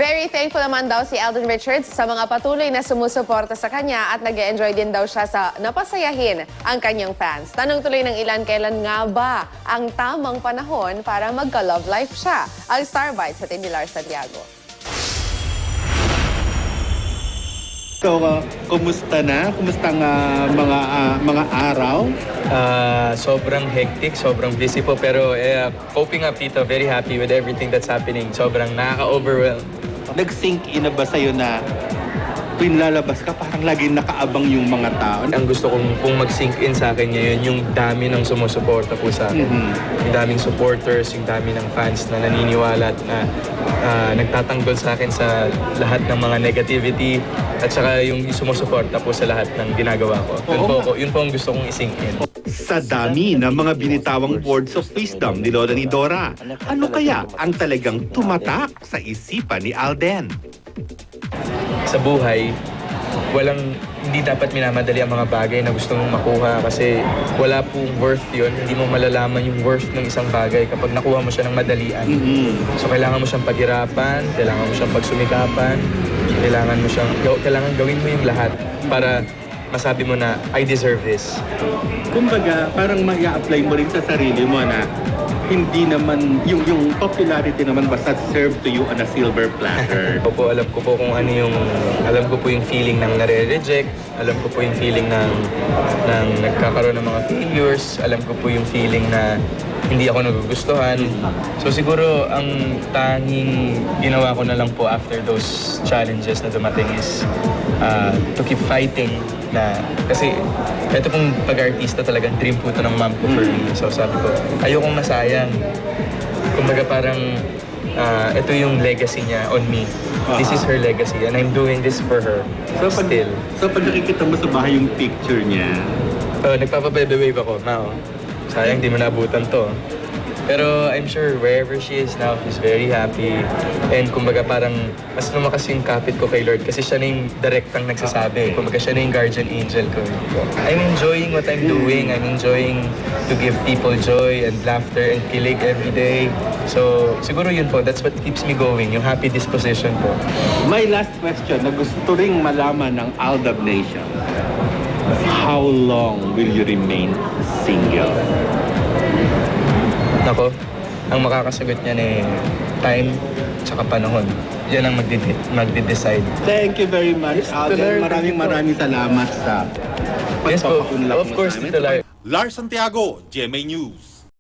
Very thankful naman daw si Alden Richards sa mga patuloy na sumusuporta sa kanya at nag-e-enjoy din daw siya sa napasayahin ang kanyang fans. Tanong tuloy ng ilan, kailan nga ba ang tamang panahon para magka-love life siya? Ang Star Bites sa Lars Santiago. So, kumusta na? Kumusta ang mga araw? Sobrang hectic, sobrang busy po. Pero coping up dito, very happy with everything that's happening. Sobrang nakaka-overwhelm. Nag-sink in na ba sa'yo na tuwing lalabas ka, parang laging nakaabang yung mga tao? Ang gusto kong mag-sink in sa akin ngayon, yung dami ng sumusuporta po sa akin. Yung daming supporters, yung dami ng fans na naniniwala at na nagtatanggol sa akin sa lahat ng mga negativity at saka yung sumusuporta po sa lahat ng ginagawa ko. Yun po ang gusto kong i-sink in. Sa dami ng mga binitawang words of wisdom ni Lola ni Dora, ano kaya ang talagang tumatak sa isipan ni Alden? Sa buhay, hindi dapat minamadali ang mga bagay na gusto mong makuha kasi wala pong worth yun. Hindi mo malalaman yung worth ng isang bagay kapag nakuha mo siya ng madalian. So kailangan mo siyang paghirapan, kailangan mo siyang pagsumikapan, kailangan gawin mo yung lahat para masabi mo na, I deserve this. Kumbaga, parang ma-apply mo rin sa sarili mo na hindi naman, yung popularity naman basta serve to you on a silver platter. Alam ko po kung ano yung, alam ko po yung feeling ng nare-reject, alam ko po yung feeling ng nagkakaroon ng mga failures, alam ko po yung feeling na hindi ako nagugustuhan. So siguro ang tanging ginawa ko na lang po after those challenges na dumating is to keep fighting kasi ito pong pag-artista talagang dream po ito ng mom ko for me. So sabi ko, ayokong masayang. Kumbaga parang ito yung legacy niya on me. This is her legacy and I'm doing this for her still. So pag nakikita mo sa bahay yung picture niya, nagpapa-baby wave ako. Sayang di mo naabutan to. Pero I'm sure wherever she is now, she's very happy. And kumbaga parang mas lumakas yung kapit ko kay Lord kasi siya na yung direktang nagsasabi. Kumbaga siya na yung guardian angel ko. I'm enjoying what I'm doing. I'm enjoying to give people joy and laughter and kilig every day. So siguro yun po, that's what keeps me going, yung happy disposition ko. My last question na gusto ring malaman ng Aldab Nation. How long will you remain single? Ako, ang makakasagot niyan time tsaka panahon. Yan ang magde-decide. Thank you very much, Alden. Maraming salamat sa Yes po, pagpapaunlak of course, mo sa amin. Tito Lars. Lars Santiago, GMA News.